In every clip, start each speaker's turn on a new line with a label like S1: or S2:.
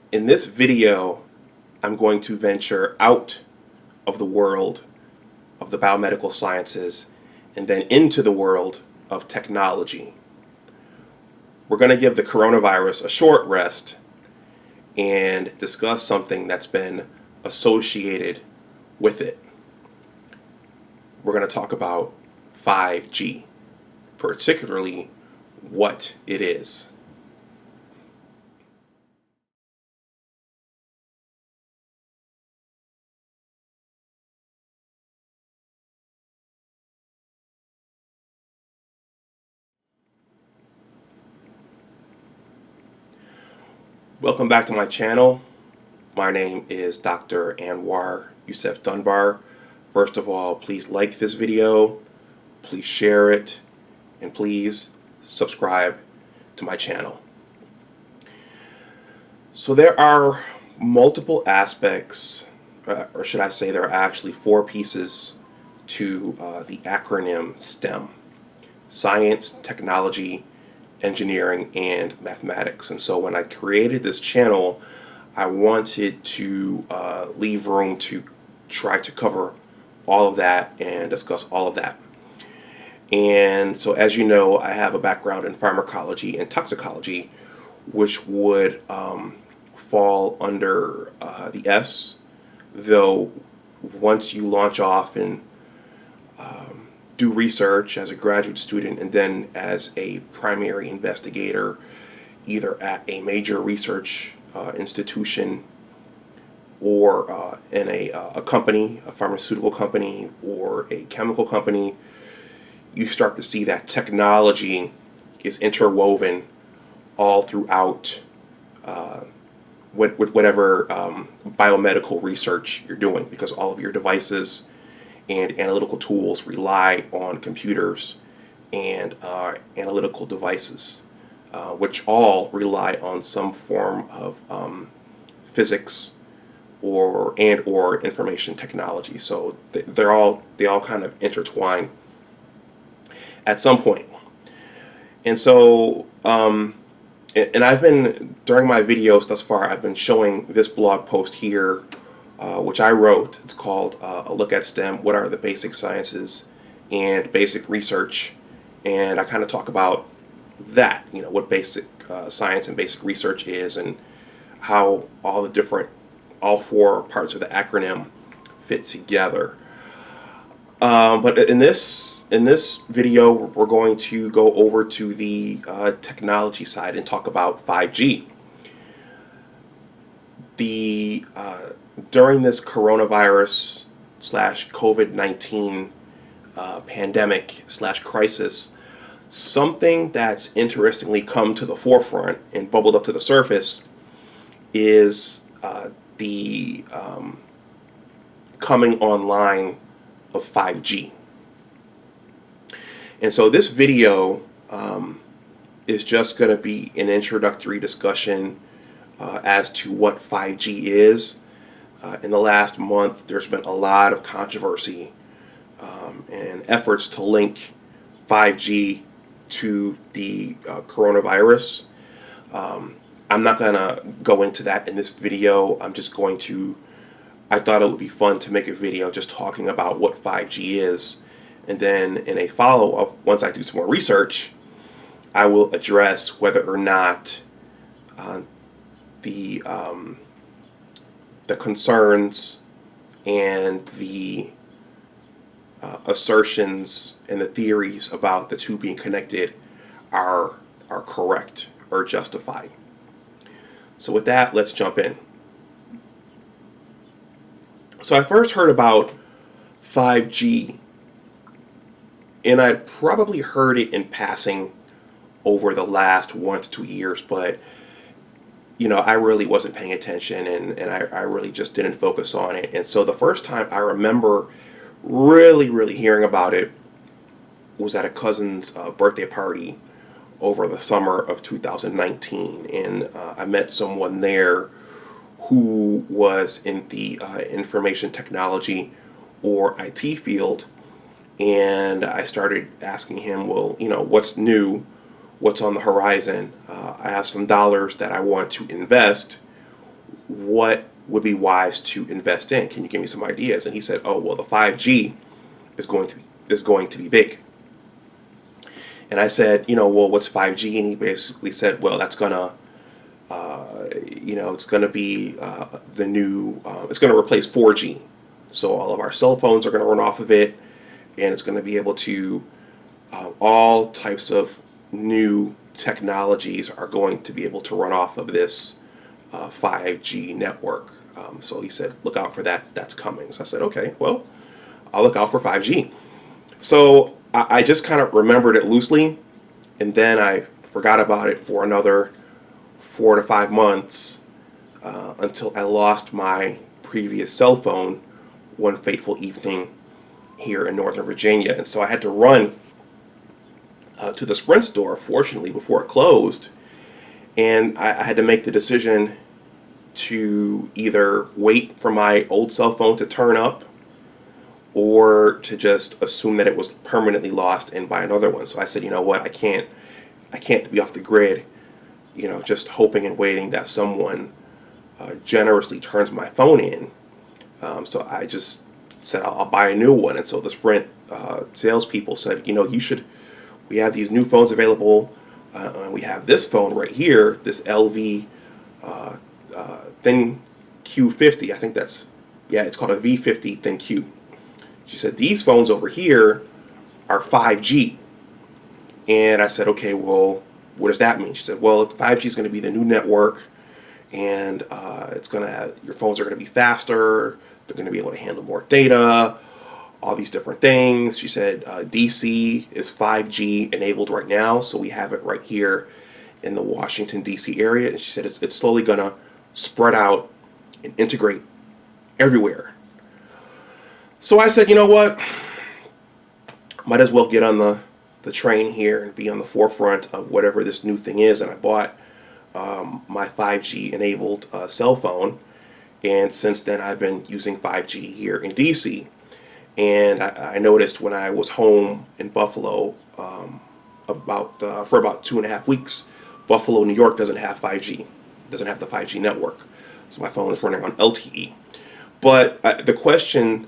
S1: In this video, I'm going to venture out of the world of the biomedical sciences and then into the world of technology. We're going to give the coronavirus a short rest and discuss something that's been associated with it. We're going to talk about 5G, particularly what it is. Welcome back to my channel. My name is Dr. Anwar Youssef Dunbar. First of all, please like this video, please share it, and please subscribe to my channel. So there are multiple aspects, or should I say there are actually 4 pieces to the acronym STEM: science, technology, engineering, and mathematics. And so when I created this channel, I wanted to leave room to try to cover all of that and discuss all of that. And so, as you know, I have a background in pharmacology and toxicology, which would fall under the S, though once you launch off and do research as a graduate student and then as a primary investigator, either at a major research institution or in a company, a pharmaceutical company or a chemical company, you start to see that technology is interwoven all throughout whatever biomedical research you're doing, because all of your devices and analytical tools rely on computers and analytical devices, which all rely on some form of physics or information technology. So they all kind of intertwine at some point. And so and I've been, during my videos thus far, I've been showing this blog post here, which I wrote. It's called A Look at STEM, What Are the Basic Sciences and Basic Research? And I kind of talk about that, what basic science and basic research is and how all 4 parts of the acronym fit together. But in this video, we're going to go over to the technology side and talk about 5G. During this coronavirus / COVID-19 pandemic / crisis, something that's interestingly come to the forefront and bubbled up to the surface is the coming online of 5G. And so this video is just going to be an introductory discussion as to what 5G is. In the last month, there's been a lot of controversy and efforts to link 5G to the coronavirus. I'm not going to go into that in this video. I thought it would be fun to make a video just talking about what 5G is. And then in a follow-up, once I do some more research, I will address whether or not the concerns and the assertions and the theories about the two being connected are correct or justified. So with that, let's jump in. So I first heard about 5G, and I probably heard it in passing over the last 1 to 2 years, but I really wasn't paying attention, and I really just didn't focus on it. And so the first time I remember really hearing about it was at a cousin's birthday party over the summer of 2019, and I met someone there who was in the information technology or IT field, and I started asking him, well, what's new, what's on the horizon. I have some dollars that I want to invest. what would be wise to invest in? Can you give me some ideas? And he said, oh, well, the 5G is going to be big. And I said, well, what's 5G? And he basically said, well, that's gonna, it's gonna be the new, it's gonna replace 4G. So all of our cell phones are gonna run off of it, and it's gonna be able to, all types of new technologies are going to be able to run off of this 5G network. So he said, look out for that. That's coming. So I said, okay, well, I'll look out for 5G. So I just kind of remembered it loosely, and then I forgot about it for another 4 to 5 months until I lost my previous cell phone one fateful evening here in Northern Virginia. And so I had to run to the Sprint store, fortunately, before it closed. And I had to make the decision to either wait for my old cell phone to turn up or to just assume that it was permanently lost and buy another one. So I said, you know what, I can't be off the grid, just hoping and waiting that someone generously turns my phone in. So I just said, I'll buy a new one. And so the Sprint salespeople said, we have these new phones available. And we have this phone right here, this LV Thin Q50. I think it's called a V50 Thin Q. She said, these phones over here are 5G. And I said, okay, well, what does that mean? She said, well, 5G is going to be the new network, and your phones are going to be faster. They're going to be able to handle more data, all these different things. She said, DC is 5G enabled right now, so we have it right here in the Washington, D.C. area. And she said it's slowly going to spread out and integrate everywhere. So I said, you know what? Might as well get on the train here and be on the forefront of whatever this new thing is. And I bought my 5G enabled cell phone. And since then, I've been using 5G here in DC. And I noticed when I was home in Buffalo for about 2.5 weeks, Buffalo, New York doesn't have 5G, doesn't have the 5G network. So my phone is running on LTE. But the question,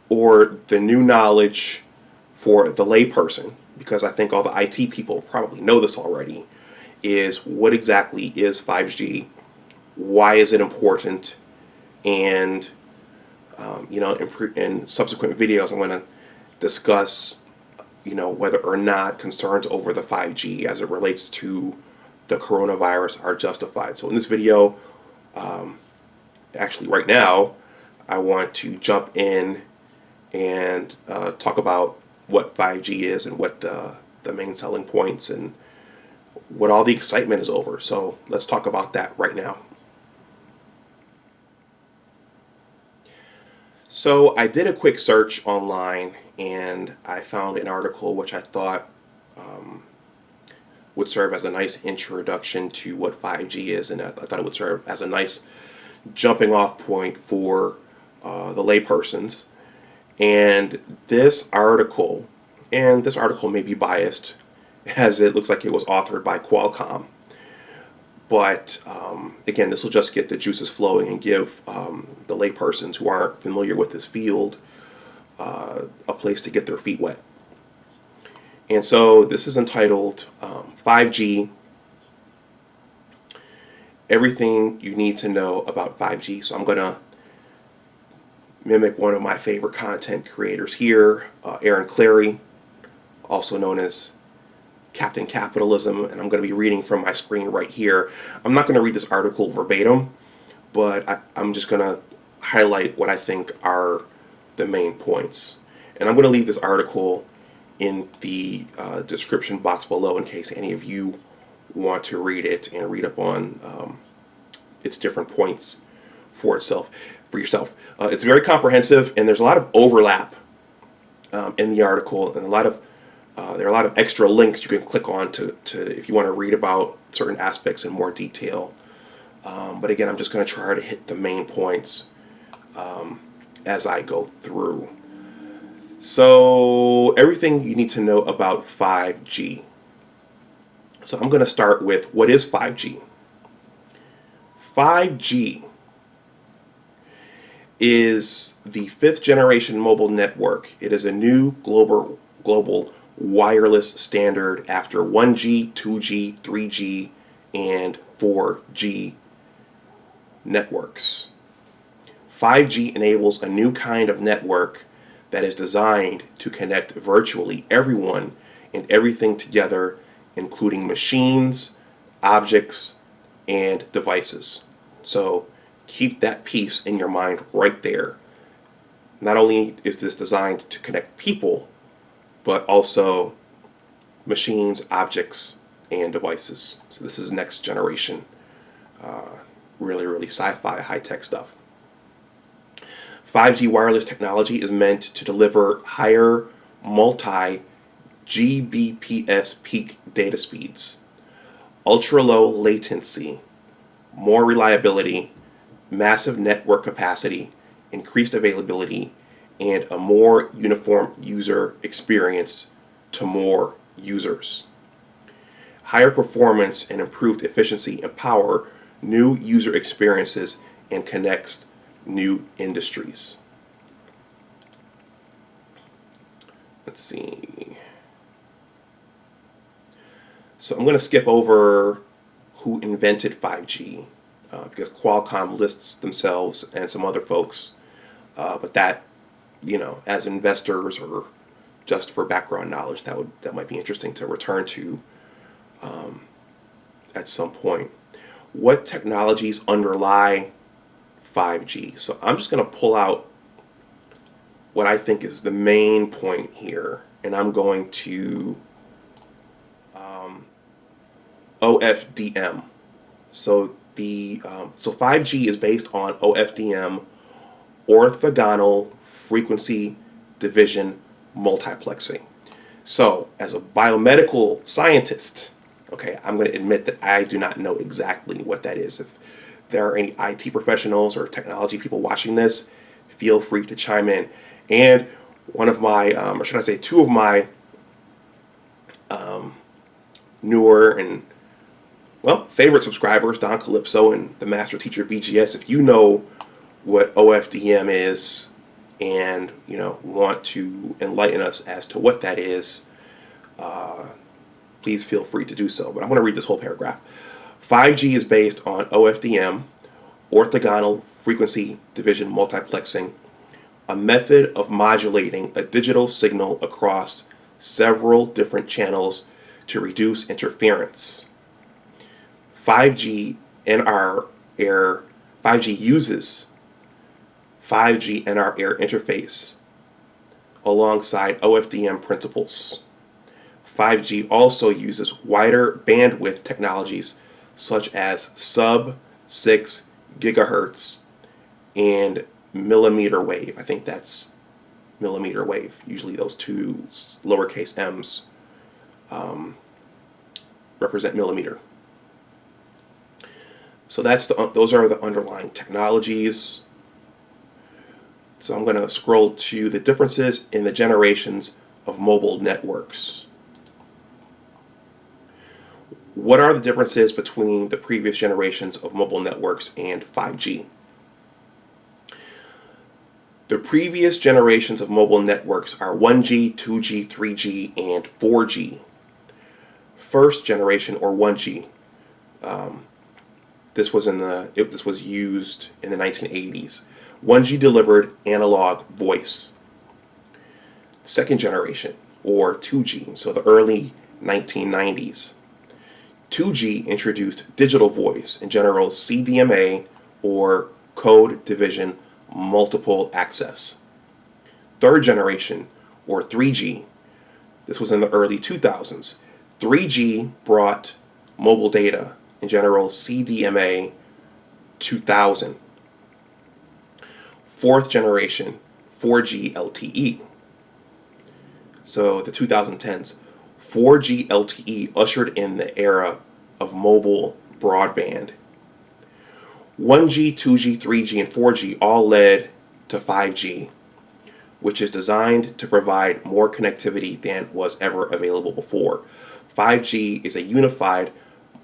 S1: or the new knowledge for the layperson, because I think all the IT people probably know this already, is what exactly is 5G? Why is it important? And in subsequent videos, I'm going to discuss, whether or not concerns over the 5G as it relates to the coronavirus are justified. So in this video, actually right now, I want to jump in and talk about what 5G is and what the main selling points and what all the excitement is over. So let's talk about that right now. So I did a quick search online and I found an article which I thought would serve as a nice introduction to what 5G is, and I thought it would serve as a nice jumping off point for the laypersons. And this article may be biased, as it looks like it was authored by Qualcomm. But again, this will just get the juices flowing and give the laypersons who aren't familiar with this field a place to get their feet wet. And so this is entitled 5G, Everything You Need to Know About 5G. So I'm going to mimic one of my favorite content creators here, Aaron Clary, also known as Captain Capitalism, and I'm going to be reading from my screen right here. I'm not going to read this article verbatim, but I'm just going to highlight what I think are the main points. And I'm going to leave this article in the description box below in case any of you want to read it and read up on its different points for yourself. It's very comprehensive, and there's a lot of overlap in the article, and there are a lot of extra links you can click on to if you want to read about certain aspects in more detail. But again, I'm just going to try to hit the main points as I go through. So everything you need to know about 5G. So I'm going to start with what is 5G? 5G is the fifth generation mobile network. It is a new global wireless standard after 1G, 2G, 3G, and 4G networks. 5G enables a new kind of network that is designed to connect virtually everyone and everything together, including machines, objects, and devices. So keep that piece in your mind right there. Not only is this designed to connect people, but also machines, objects, and devices. So this is next generation, really sci-fi, high-tech stuff. 5G wireless technology is meant to deliver higher multi-Gbps peak data speeds, ultra-low latency, more reliability, massive network capacity, increased availability, and a more uniform user experience to more users. Higher performance and improved efficiency empower new user experiences and connects new industries. Let's see. So I'm going to skip over who invented 5G because Qualcomm lists themselves and some other folks, but that, as investors or just for background knowledge, that might be interesting to return to at some point. What technologies underlie 5G? So I'm just going to pull out what I think is the main point here, and I'm going to OFDM. So 5G is based on OFDM, orthogonal frequency division multiplexing. So as a biomedical scientist, okay, I'm going to admit that I do not know exactly what that is. If there are any IT professionals or technology people watching this, feel free to chime in. And one of my, or should I say two of my newer and, favorite subscribers, Don Calypso and the Master Teacher BGS, if you know what OFDM is and, want to enlighten us as to what that is, please feel free to do so. But I'm going to read this whole paragraph. 5G is based on OFDM, orthogonal frequency division multiplexing, a method of modulating a digital signal across several different channels to reduce interference. 5G uses 5G NR air interface alongside OFDM principles. 5G also uses wider bandwidth technologies such as sub-6 gigahertz and millimeter wave. I think that's millimeter wave. Usually those two lowercase m's represent millimeter. So those are the underlying technologies. So I'm going to scroll to the differences in the generations of mobile networks. What are the differences between the previous generations of mobile networks and 5G? The previous generations of mobile networks are 1G, 2G, 3G, and 4G. First generation, or 1G, this was used in the 1980s. 1G delivered analog voice. Second generation, or 2G, so the early 1990s. 2G introduced digital voice, in general CDMA, or code division multiple access. Third generation, or 3G, this was in the early 2000s. 3G brought mobile data, in general CDMA 2000. Fourth generation, 4G LTE. So the 2010s, 4G LTE ushered in the era of mobile broadband. 1G, 2G, 3G, and 4G all led to 5G, which is designed to provide more connectivity than was ever available before. 5G is a unified,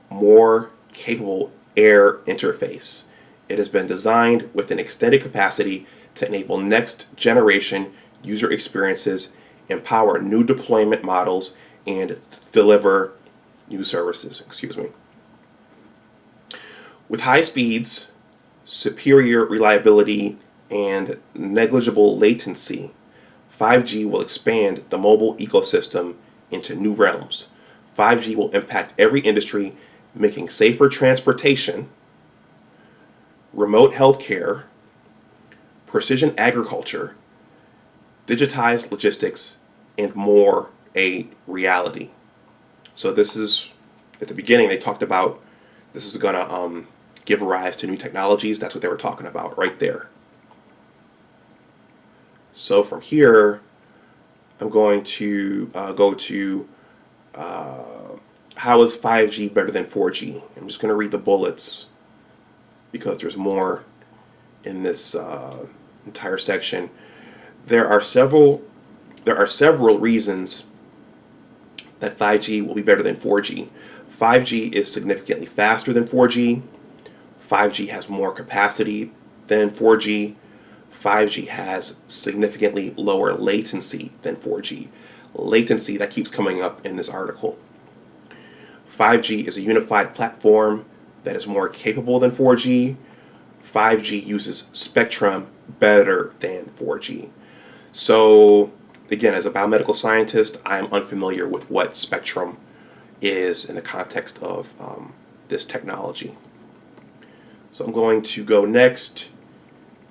S1: more capable air interface. It has been designed with an extended capacity to enable next generation user experiences, empower new deployment models, and deliver new services. Excuse me. With high speeds, superior reliability, and negligible latency, 5G will expand the mobile ecosystem into new realms. 5G will impact every industry, making safer transportation, remote healthcare, precision agriculture, digitized logistics, and more a reality. So this is, at the beginning, they talked about this is going to give rise to new technologies. That's what they were talking about right there. So from here, I'm going to go to how is 5G better than 4G? I'm just going to read the bullets because there's more in this entire section. There are several reasons that 5G will be better than 4G. 5G is significantly faster than 4G. 5G has more capacity than 4G. 5G has significantly lower latency than 4G. Latency, that keeps coming up in this article. 5G is a unified platform that is more capable than 4G. 5G uses spectrum better than 4G. So, again, as a biomedical scientist, I am unfamiliar with what spectrum is in the context of this technology. So I'm going to go next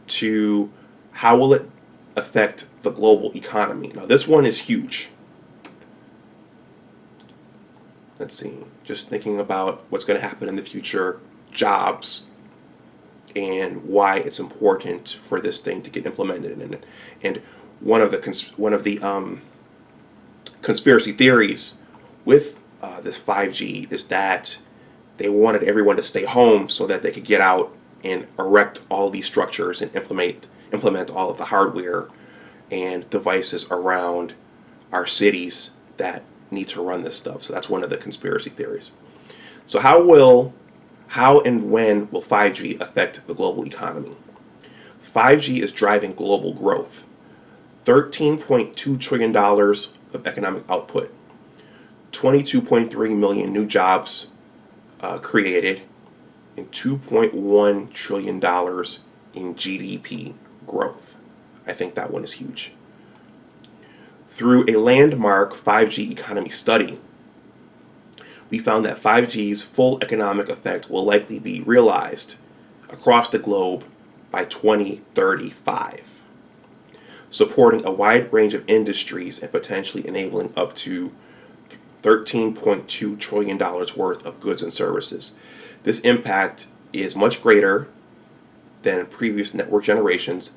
S1: to how will it affect the global economy. Now this one is huge. Let's see, just thinking about what's going to happen in the future, jobs, and why it's important for this thing to get implemented. And one of the conspiracy theories with this 5G is that they wanted everyone to stay home so that they could get out and erect all these structures and implement all of the hardware and devices around our cities that need to run this stuff. So that's one of the conspiracy theories. So how and when will 5G affect the global economy? 5G is driving global growth. $13.2 trillion of economic output, 22.3 million new jobs created, and $2.1 trillion in GDP growth. I think that one is huge. Through a landmark 5G economy study, we found that 5G's full economic effect will likely be realized across the globe by 2035, supporting a wide range of industries and potentially enabling up to $13.2 trillion worth of goods and services. This impact is much greater than previous network generations.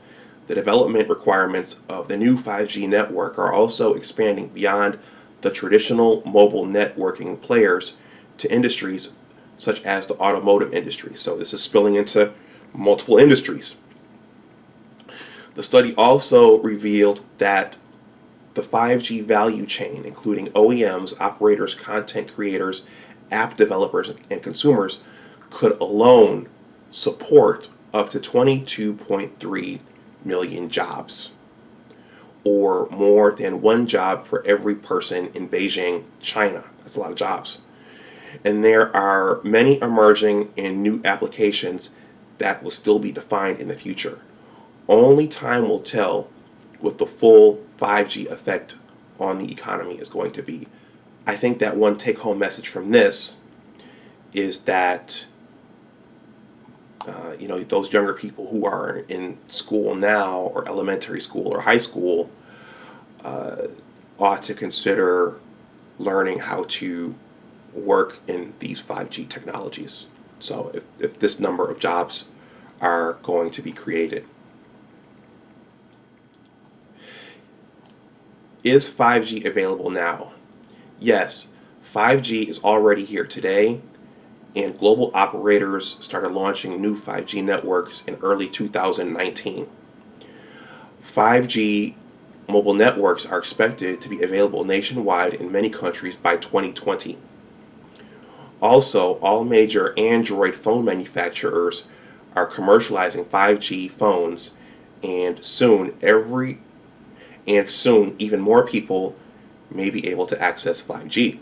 S1: The development requirements of the new 5G network are also expanding beyond the traditional mobile networking players to industries such as the automotive industry. So this is spilling into multiple industries. The study also revealed that the 5G value chain, including OEMs, operators, content creators, app developers, and consumers, could alone support up to 22.3 million jobs, or more than one job for every person in Beijing, China. That's a lot of jobs. And there are many emerging and new applications that will still be defined in the future. Only time will tell what the full 5G effect on the economy is going to be. I think that one take-home message from this is that those younger people who are in school now, or elementary school or high school, ought to consider learning how to work in these 5G technologies. So if this number of jobs are going to be created. Is 5G available now? Yes, 5G is already here today, and global operators started launching new 5G networks in early 2019. 5G mobile networks are expected to be available nationwide in many countries by 2020. Also, all major Android phone manufacturers are commercializing 5G phones, and soon even more people may be able to access 5G.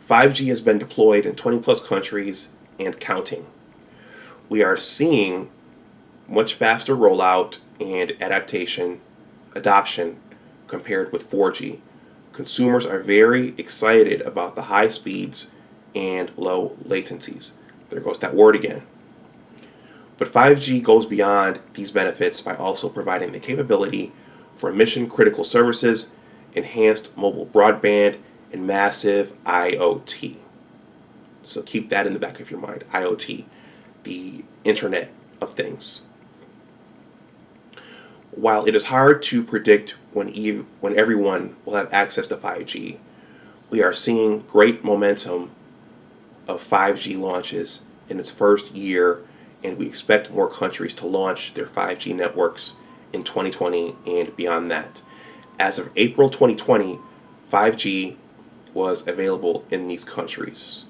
S1: 5G has been deployed in 20 plus countries and counting. We are seeing much faster rollout and adoption compared with 4G. Consumers are very excited about the high speeds and low latencies. There goes that word again. But 5G goes beyond these benefits by also providing the capability for mission critical services, enhanced mobile broadband, and massive IoT. So keep that in the back of your mind. IoT, the Internet of Things. While it is hard to predict when everyone will have access to 5G, we are seeing great momentum of 5G launches in its first year, and we expect more countries to launch their 5G networks in 2020 and beyond that. As of April 2020, 5G was available in these countries.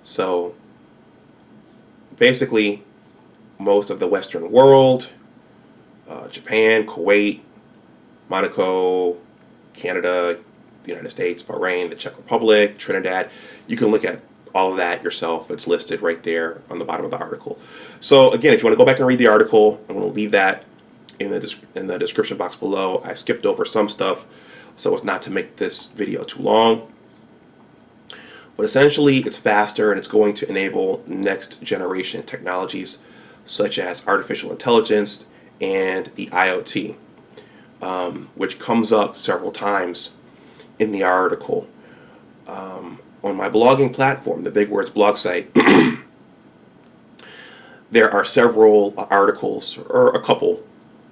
S1: So basically, most of the Western world, Japan, Kuwait, Monaco, Canada, the United States, Bahrain, the Czech Republic, Trinidad. You can look at all of that yourself. It's listed right there on the bottom of the article. So again, if you want to go back and read the article, I'm going to leave that in the description box below. I skipped over some stuff so as not to make this video too long. But essentially, it's faster and it's going to enable next generation technologies such as artificial intelligence and the IoT, which comes up several times in the article. On my blogging platform, the Big Words blog site, there are several articles, or a couple,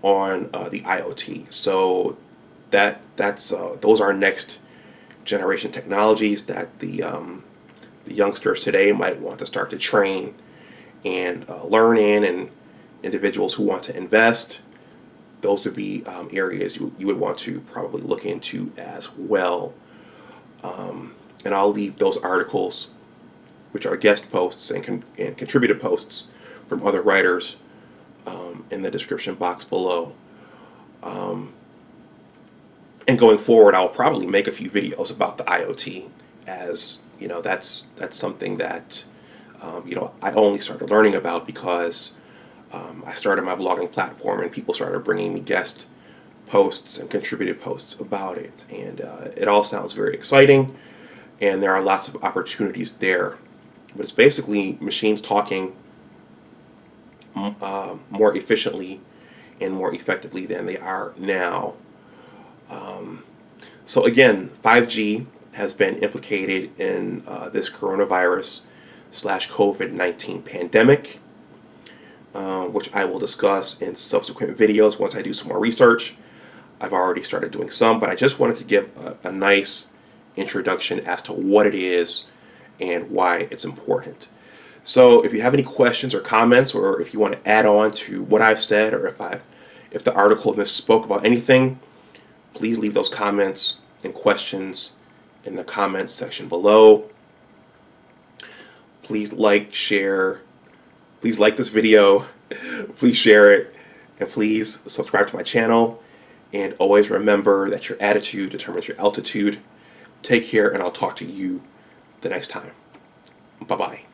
S1: on the IoT. So those are next generation technologies that the youngsters today might want to start to train and learn in, and individuals who want to invest. Those would be areas you would want to probably look into as well. And I'll leave those articles, which are guest posts and contributed posts from other writers, in the description box below. And going forward, I'll probably make a few videos about the IoT, as you know, that's something that I only started learning about because I started my blogging platform and people started bringing me guest posts and contributed posts about it, and it all sounds very exciting, and there are lots of opportunities there. But it's basically machines talking more efficiently and more effectively than they are now. So again, 5G has been implicated in this coronavirus / COVID-19 pandemic, which I will discuss in subsequent videos once I do some more research. I've already started doing some, but I just wanted to give a nice introduction as to what it is and why it's important. So if you have any questions or comments, or if you want to add on to what I've said, or if the article misspoke about anything, please leave those comments and questions in the comments section below. Please like this video, please share it, and please subscribe to my channel. And always remember that your attitude determines your altitude. Take care, and I'll talk to you the next time. Bye-bye.